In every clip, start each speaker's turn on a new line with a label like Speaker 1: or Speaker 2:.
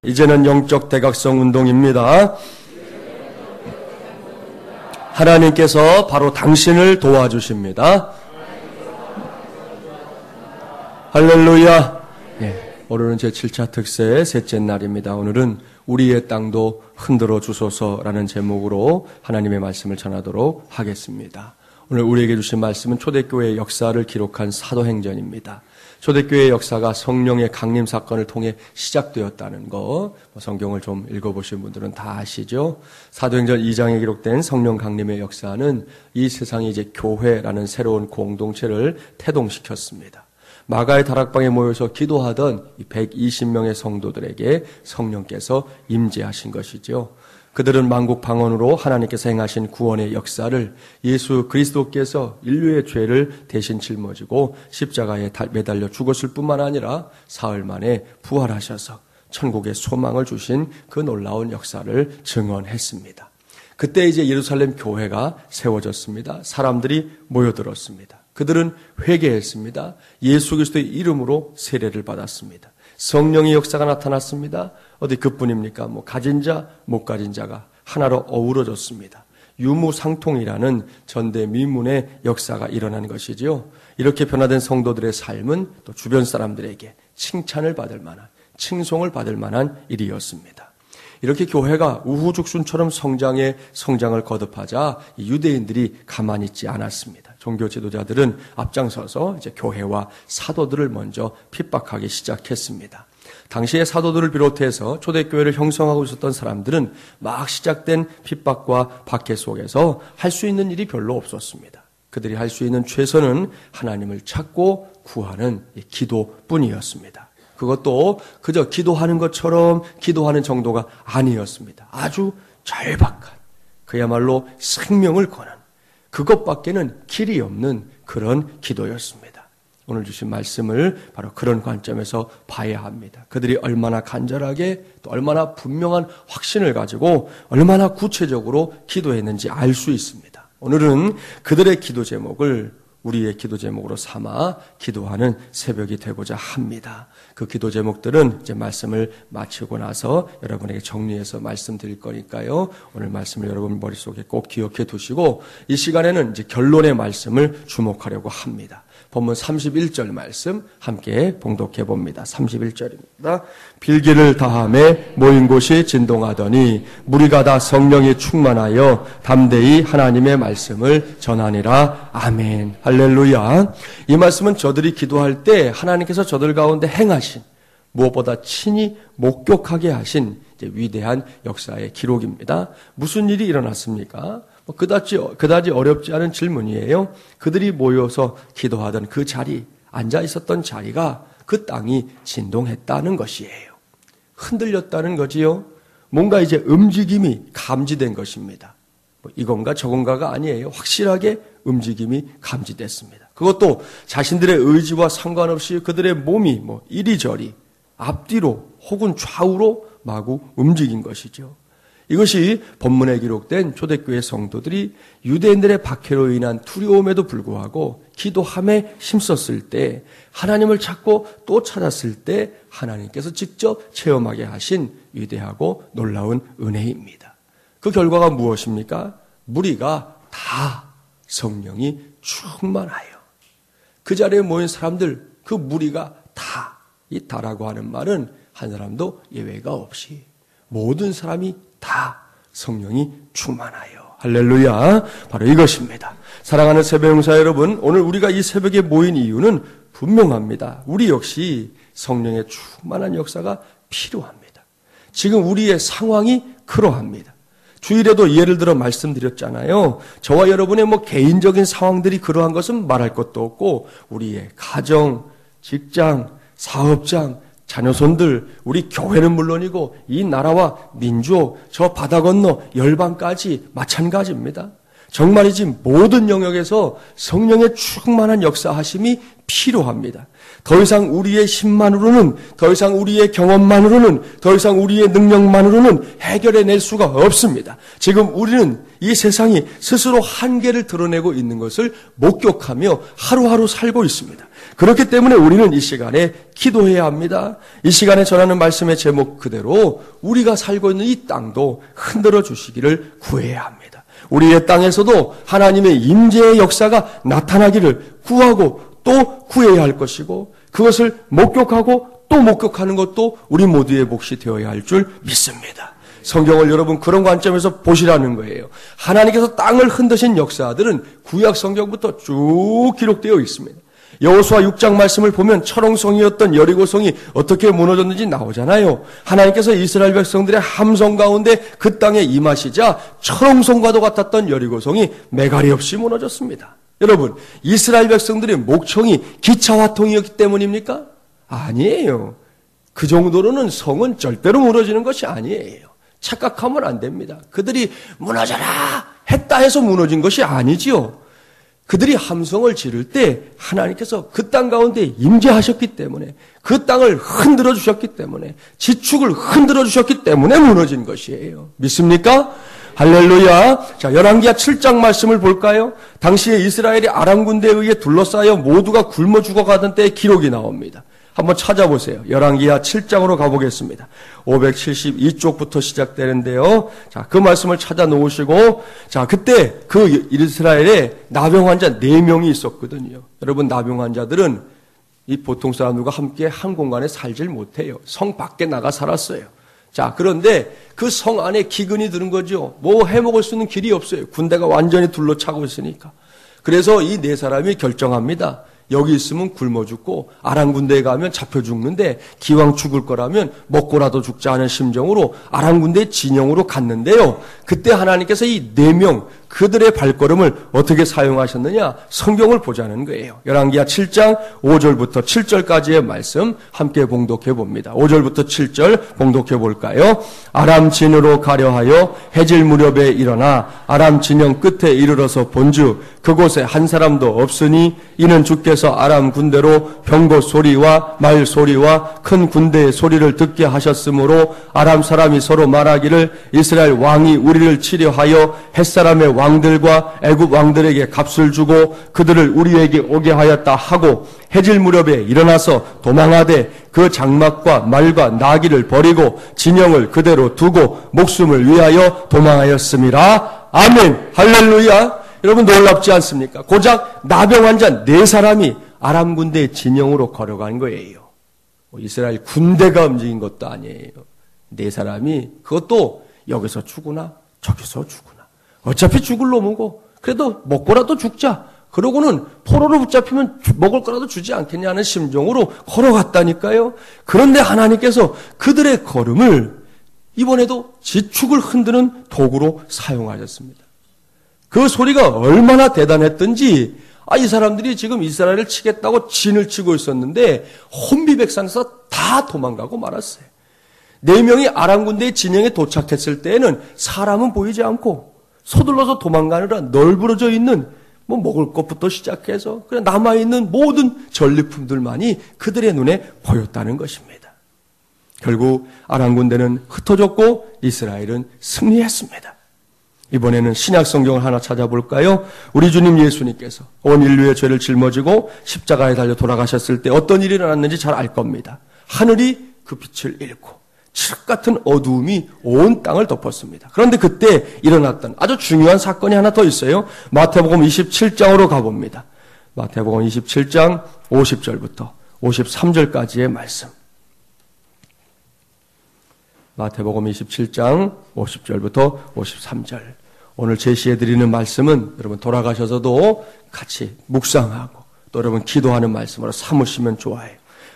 Speaker 1: 이제는 영적 대각성 운동입니다. 하나님께서 바로 당신을 도와주십니다. 할렐루야. 오늘은 제7차 특세의 셋째 날입니다. 오늘은 우리의 땅도 흔들어 주소서라는 제목으로 하나님의 말씀을 전하도록 하겠습니다. 오늘 우리에게 주신 말씀은 초대교회의 역사를 기록한 사도행전입니다. 초대교회의 역사가 성령의 강림 사건을 통해 시작되었다는 거, 성경을 좀 읽어보신 분들은 다 아시죠? 사도행전 2장에 기록된 성령 강림의 역사는 이 세상이 이제 교회라는 새로운 공동체를 태동시켰습니다. 마가의 다락방에 모여서 기도하던 이 120명의 성도들에게 성령께서 임재하신 것이죠. 그들은 만국 방언으로 하나님께서 행하신 구원의 역사를 예수 그리스도께서 인류의 죄를 대신 짊어지고 십자가에 매달려 죽었을 뿐만 아니라 사흘 만에 부활하셔서 천국의 소망을 주신 그 놀라운 역사를 증언했습니다. 그때 이제 예루살렘 교회가 세워졌습니다. 사람들이 모여들었습니다. 그들은 회개했습니다. 예수 그리스도의 이름으로 세례를 받았습니다. 성령의 역사가 나타났습니다. 어디 그뿐입니까? 가진 자, 못 가진 자가 하나로 어우러졌습니다. 유무상통이라는 전대미문의 역사가 일어난 것이지요. 이렇게 변화된 성도들의 삶은 또 주변 사람들에게 칭찬을 받을 만한, 칭송을 받을 만한 일이었습니다. 이렇게 교회가 우후죽순처럼 성장을 거듭하자 유대인들이 가만히 있지 않았습니다. 종교 지도자들은 앞장서서 이제 교회와 사도들을 먼저 핍박하기 시작했습니다. 당시의 사도들을 비롯해서 초대교회를 형성하고 있었던 사람들은 막 시작된 핍박과 박해 속에서 할 수 있는 일이 별로 없었습니다. 그들이 할 수 있는 최선은 하나님을 찾고 구하는 기도뿐이었습니다. 그것도 그저 기도하는 것처럼 기도하는 정도가 아니었습니다. 아주 절박한, 그야말로 생명을 거는 그것밖에는 길이 없는 그런 기도였습니다. 오늘 주신 말씀을 바로 그런 관점에서 봐야 합니다. 그들이 얼마나 간절하게 또 얼마나 분명한 확신을 가지고 얼마나 구체적으로 기도했는지 알 수 있습니다. 오늘은 그들의 기도 제목을 우리의 기도 제목으로 삼아 기도하는 새벽이 되고자 합니다. 그 기도 제목들은 이제 말씀을 마치고 나서 여러분에게 정리해서 말씀드릴 거니까요. 오늘 말씀을 여러분 머릿속에 꼭 기억해 두시고 이 시간에는 이제 결론의 말씀을 주목하려고 합니다. 본문 31절 말씀 함께 봉독해 봅니다. 31절입니다. 빌기를 다하매 모인 곳이 진동하더니 무리가 다 성령이 충만하여 담대히 하나님의 말씀을 전하니라. 아멘. 할렐루야. 이 말씀은 저들이 기도할 때 하나님께서 저들 가운데 행하신, 무엇보다 친히 목격하게 하신 위대한 역사의 기록입니다. 무슨 일이 일어났습니까? 그다지 어렵지 않은 질문이에요. 그들이 모여서 기도하던 그 자리, 앉아 있었던 자리가 그 땅이 진동했다는 것이에요. 흔들렸다는 거지요. 뭔가 이제 움직임이 감지된 것입니다. 이건가 저건가가 아니에요. 확실하게 움직임이 감지됐습니다. 그것도 자신들의 의지와 상관없이 그들의 몸이 이리저리 앞뒤로 혹은 좌우로 마구 움직인 것이죠. 이것이 본문에 기록된 초대교회 성도들이 유대인들의 박해로 인한 두려움에도 불구하고 기도함에 힘썼을 때, 하나님을 찾고 또 찾았을 때 하나님께서 직접 체험하게 하신 위대하고 놀라운 은혜입니다. 그 결과가 무엇입니까? 무리가 다 성령이 충만하여. 그 자리에 모인 사람들, 그 무리가 다, 이 다라고 하는 말은 한 사람도 예외가 없이 모든 사람이 다 성령이 충만하여. 할렐루야. 바로 이것입니다. 사랑하는 새벽용사 여러분, 오늘 우리가 이 새벽에 모인 이유는 분명합니다. 우리 역시 성령의 충만한 역사가 필요합니다. 지금 우리의 상황이 그러합니다. 주일에도 예를 들어 말씀드렸잖아요. 저와 여러분의 개인적인 상황들이 그러한 것은 말할 것도 없고, 우리의 가정, 직장, 사업장, 자녀손들, 우리 교회는 물론이고 이 나라와 민족, 저 바다 건너 열방까지 마찬가지입니다. 정말이지 모든 영역에서 성령의 충만한 역사하심이 필요합니다. 더 이상 우리의 힘만으로는, 더 이상 우리의 경험만으로는, 더 이상 우리의 능력만으로는 해결해낼 수가 없습니다. 지금 우리는 이 세상이 스스로 한계를 드러내고 있는 것을 목격하며 하루하루 살고 있습니다. 그렇기 때문에 우리는 이 시간에 기도해야 합니다. 이 시간에 전하는 말씀의 제목 그대로 우리가 살고 있는 이 땅도 흔들어 주시기를 구해야 합니다. 우리의 땅에서도 하나님의 임재의 역사가 나타나기를 구하고 또 구해야 할 것이고, 그것을 목격하고 또 목격하는 것도 우리 모두의 몫이 되어야 할 줄 믿습니다. 성경을 여러분 그런 관점에서 보시라는 거예요. 하나님께서 땅을 흔드신 역사들은 구약 성경부터 쭉 기록되어 있습니다. 여호수아 6장 말씀을 보면 철옹성이었던 여리고성이 어떻게 무너졌는지 나오잖아요. 하나님께서 이스라엘 백성들의 함성 가운데 그 땅에 임하시자 철옹성과도 같았던 여리고성이 매갈이 없이 무너졌습니다. 여러분, 이스라엘 백성들의 목청이 기차화통이었기 때문입니까? 아니에요. 그 정도로는 성은 절대로 무너지는 것이 아니에요. 착각하면 안 됩니다. 그들이 무너져라 했다 해서 무너진 것이 아니지요. 그들이 함성을 지를 때 하나님께서 그 땅 가운데 임재하셨기 때문에, 그 땅을 흔들어 주셨기 때문에, 지축을 흔들어 주셨기 때문에 무너진 것이에요. 믿습니까? 할렐루야. 자, 열왕기하 7장 말씀을 볼까요? 당시에 이스라엘이 아람 군대에 의해 둘러싸여 모두가 굶어 죽어가던 때의 기록이 나옵니다. 한번 찾아보세요. 열왕기하 7장으로 가보겠습니다. 572쪽부터 시작되는데요. 자, 그 말씀을 찾아 놓으시고, 자, 그때 그 이스라엘에 나병 환자 4명이 있었거든요. 여러분, 나병 환자들은 이 보통 사람들과 함께 한 공간에 살질 못해요. 성 밖에 나가 살았어요. 자, 그런데 그 성 안에 기근이 드는 거죠. 뭐 해먹을 수 있는 길이 없어요. 군대가 완전히 둘러차고 있으니까. 그래서 이 4사람이 결정합니다. 여기 있으면 굶어 죽고 아람 군대에 가면 잡혀 죽는데 기왕 죽을 거라면 먹고라도 죽자 하는 심정으로 아람 군대의 진영으로 갔는데요. 그때 하나님께서 이 4명 그들의 발걸음을 어떻게 사용하셨느냐? 성경을 보자는 거예요. 열왕기하 7장 5절부터 7절까지의 말씀 함께 봉독해 봅니다. 5절부터 7절 봉독해 볼까요? 아람 진으로 가려 하여 해질 무렵에 일어나 아람 진영 끝에 이르러서 본즉 그곳에 한 사람도 없으니 이는 주께서 아람 군대로 병거 소리와 말 소리와 큰 군대의 소리를 듣게 하셨으므로 아람 사람이 서로 말하기를 이스라엘 왕이 우리를 치려 하여 햇사람의 왕들과 애굽 왕들에게 값을 주고 그들을 우리에게 오게 하였다 하고 해질 무렵에 일어나서 도망하되 그 장막과 말과 나귀를 버리고 진영을 그대로 두고 목숨을 위하여 도망하였음이라. 아멘. 할렐루야. 여러분 놀랍지 않습니까? 고작 나병 환자 4사람이 아람 군대의 진영으로 걸어간 거예요. 이스라엘 군대가 움직인 것도 아니에요. 4사람이 그것도 여기서 죽으나 저기서 죽으나 어차피 죽을 놈이고 그래도 먹고라도 죽자. 그러고는 포로로 붙잡히면 먹을 거라도 주지 않겠냐는 심정으로 걸어갔다니까요. 그런데 하나님께서 그들의 걸음을 이번에도 지축을 흔드는 도구로 사용하셨습니다. 그 소리가 얼마나 대단했던지 이 사람들이 지금 이스라엘을 치겠다고 진을 치고 있었는데 혼비백산에서 다 도망가고 말았어요. 4명이 아람 군대의 진영에 도착했을 때에는 사람은 보이지 않고 서둘러서 도망가느라 널브러져 있는 먹을 것부터 시작해서 그냥 남아있는 모든 전리품들만이 그들의 눈에 보였다는 것입니다. 결국 아람 군대는 흩어졌고 이스라엘은 승리했습니다. 이번에는 신약 성경을 하나 찾아볼까요? 우리 주님 예수님께서 온 인류의 죄를 짊어지고 십자가에 달려 돌아가셨을 때 어떤 일이 일어났는지 잘 알 겁니다. 하늘이 그 빛을 잃고 칠흑 같은 어두움이 온 땅을 덮었습니다. 그런데 그때 일어났던 아주 중요한 사건이 하나 더 있어요. 마태복음 27장으로 가봅니다. 마태복음 27장 50절부터 53절까지의 말씀. 마태복음 27장 50절부터 53절. 오늘 제시해드리는 말씀은 여러분 돌아가셔서도 같이 묵상하고 또 여러분 기도하는 말씀으로 삼으시면 좋아요.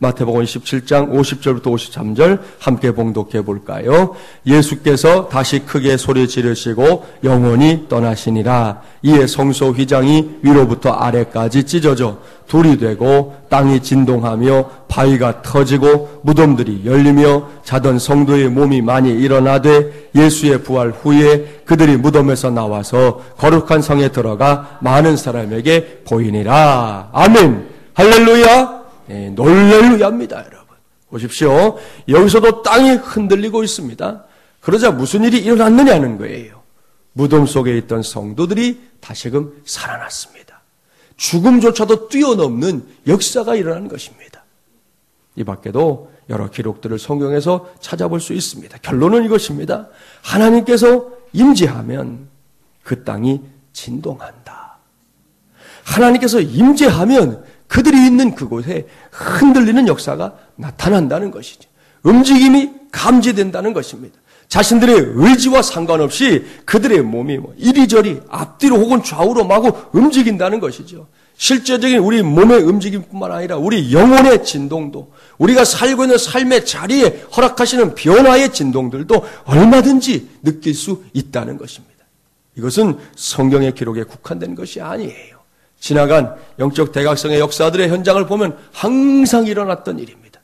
Speaker 1: 마태복음 17장 50절부터 53절 함께 봉독해 볼까요? 예수께서 다시 크게 소리 지르시고 영원히 떠나시니라. 이에 성소 휘장이 위로부터 아래까지 찢어져 돌이 되고 땅이 진동하며 바위가 터지고 무덤들이 열리며 자던 성도의 몸이 많이 일어나되 예수의 부활 후에 그들이 무덤에서 나와서 거룩한 성에 들어가 많은 사람에게 보이니라. 아멘. 할렐루야. 네, 놀렐루야입니다, 여러분. 보십시오. 여기서도 땅이 흔들리고 있습니다. 그러자 무슨 일이 일어났느냐는 거예요. 무덤 속에 있던 성도들이 다시금 살아났습니다. 죽음조차도 뛰어넘는 역사가 일어난 것입니다. 이 밖에도 여러 기록들을 성경에서 찾아볼 수 있습니다. 결론은 이것입니다. 하나님께서 임재하면 그 땅이 진동한다. 하나님께서 임재하면 그들이 있는 그곳에 흔들리는 역사가 나타난다는 것이죠. 움직임이 감지된다는 것입니다. 자신들의 의지와 상관없이 그들의 몸이 이리저리 앞뒤로 혹은 좌우로 마구 움직인다는 것이죠. 실제적인 우리 몸의 움직임뿐만 아니라 우리 영혼의 진동도, 우리가 살고 있는 삶의 자리에 허락하시는 변화의 진동들도 얼마든지 느낄 수 있다는 것입니다. 이것은 성경의 기록에 국한된 것이 아니에요. 지나간 영적 대각성의 역사들의 현장을 보면 항상 일어났던 일입니다.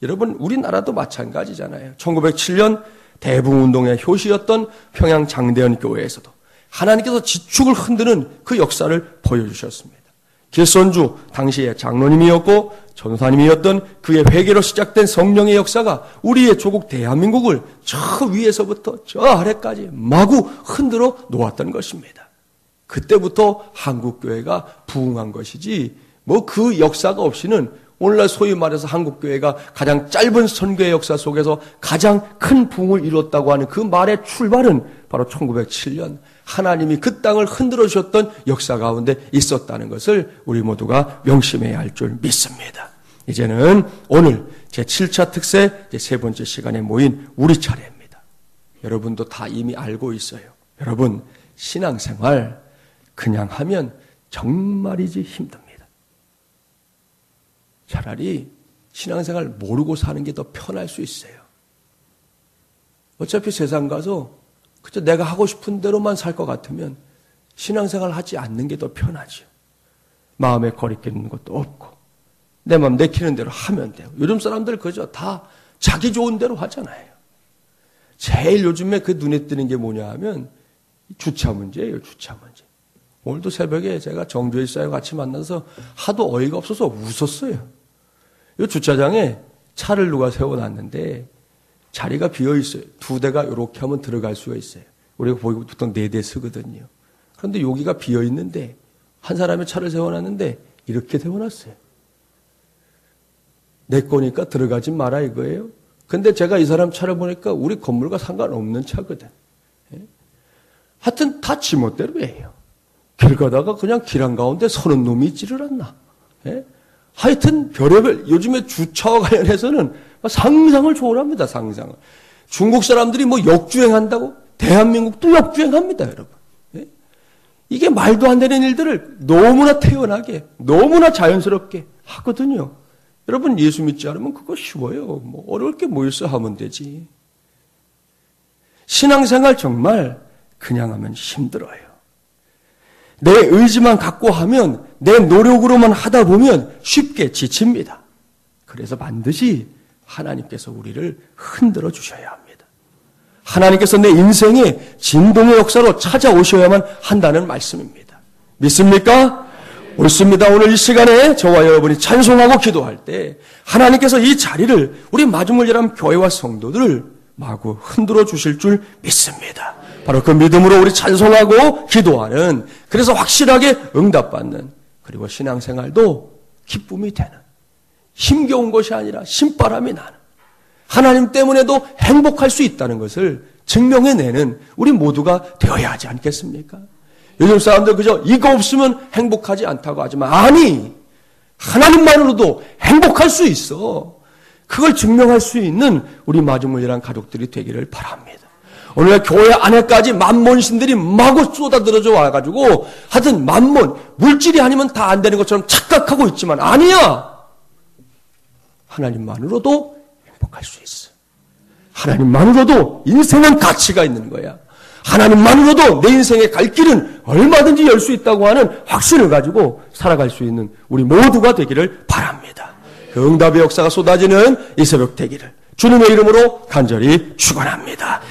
Speaker 1: 여러분, 우리나라도 마찬가지잖아요. 1907년 대붕운동의 효시였던 평양 장대현 교회에서도 하나님께서 지축을 흔드는 그 역사를 보여주셨습니다. 길선주 당시의 장로님이었고 전사님이었던 그의 회개로 시작된 성령의 역사가 우리의 조국 대한민국을 저 위에서부터 저 아래까지 마구 흔들어 놓았던 것입니다. 그때부터 한국교회가 부흥한 것이지 그 역사가 없이는 오늘날 소위 말해서 한국교회가 가장 짧은 선교의 역사 속에서 가장 큰 부흥을 이뤘다고 하는 그 말의 출발은 바로 1907년 하나님이 그 땅을 흔들어 주셨던 역사 가운데 있었다는 것을 우리 모두가 명심해야 할 줄 믿습니다. 이제는 오늘 제7차 특세 세 번째 시간에 모인 우리 차례입니다. 여러분도 다 이미 알고 있어요. 여러분, 신앙생활 그냥 하면 정말이지 힘듭니다. 차라리 신앙생활 모르고 사는 게 더 편할 수 있어요. 어차피 세상 가서 그저 내가 하고 싶은 대로만 살 것 같으면 신앙생활 하지 않는 게 더 편하죠. 마음에 거리끼는 것도 없고 내 마음 내키는 대로 하면 돼요. 요즘 사람들 그저 다 자기 좋은 대로 하잖아요. 제일 요즘에 그 눈에 띄는 게 뭐냐 하면 주차 문제예요. 주차 문제. 오늘도 새벽에 제가 정주혜 씨와 같이 만나서 하도 어이가 없어서 웃었어요. 이 주차장에 차를 누가 세워놨는데 자리가 비어있어요. 두 대가 이렇게 하면 들어갈 수가 있어요. 우리가 보통 4대 쓰거든요. 그런데 여기가 비어있는데 한 사람이 차를 세워놨는데 이렇게 세워놨어요. 내 거니까 들어가지 마라 이거예요. 근데 제가 이 사람 차를 보니까 우리 건물과 상관없는 차거든. 하여튼 다 지멋대로예요. 길 가다가 그냥 길 한가운데 서는 놈이 있지를 않나. 하여튼 별의별 요즘에 주차와 관련해서는 상상을 초월합니다. 상상을. 중국 사람들이 역주행한다고? 대한민국도 역주행합니다. 여러분. 이게 말도 안 되는 일들을 너무나 태연하게 너무나 자연스럽게 하거든요. 여러분 예수 믿지 않으면 그거 쉬워요. 어려울 게 뭐 있어 하면 되지. 신앙생활 정말 그냥 하면 힘들어요. 내 의지만 갖고 하면 내 노력으로만 하다 보면 쉽게 지칩니다. 그래서 반드시 하나님께서 우리를 흔들어 주셔야 합니다. 하나님께서 내 인생의 진동의 역사로 찾아오셔야만 한다는 말씀입니다. 믿습니까? 옳습니다. 오늘 이 시간에 저와 여러분이 찬송하고 기도할 때 하나님께서 이 자리를 우리 마중물이란 교회와 성도들을 마구 흔들어 주실 줄 믿습니다. 바로 그 믿음으로 우리 찬송하고 기도하는, 그래서 확실하게 응답받는, 그리고 신앙생활도 기쁨이 되는, 힘겨운 것이 아니라 신바람이 나는, 하나님 때문에도 행복할 수 있다는 것을 증명해내는 우리 모두가 되어야 하지 않겠습니까? 요즘 사람들 그저 이거 없으면 행복하지 않다고 하지만 아니, 하나님만으로도 행복할 수 있어. 그걸 증명할 수 있는 우리 마중물이란 가족들이 되기를 바랍니다. 오늘 교회 안에까지 만몬신들이 마구 쏟아들어져 와가지고 하여튼 만몬, 물질이 아니면 다 안 되는 것처럼 착각하고 있지만 아니야. 하나님만으로도 행복할 수 있어. 하나님만으로도 인생은 가치가 있는 거야. 하나님만으로도 내 인생의 갈 길은 얼마든지 열 수 있다고 하는 확신을 가지고 살아갈 수 있는 우리 모두가 되기를 바랍니다. 그 응답의 역사가 쏟아지는 이 새벽 되기를 주님의 이름으로 간절히 축원합니다.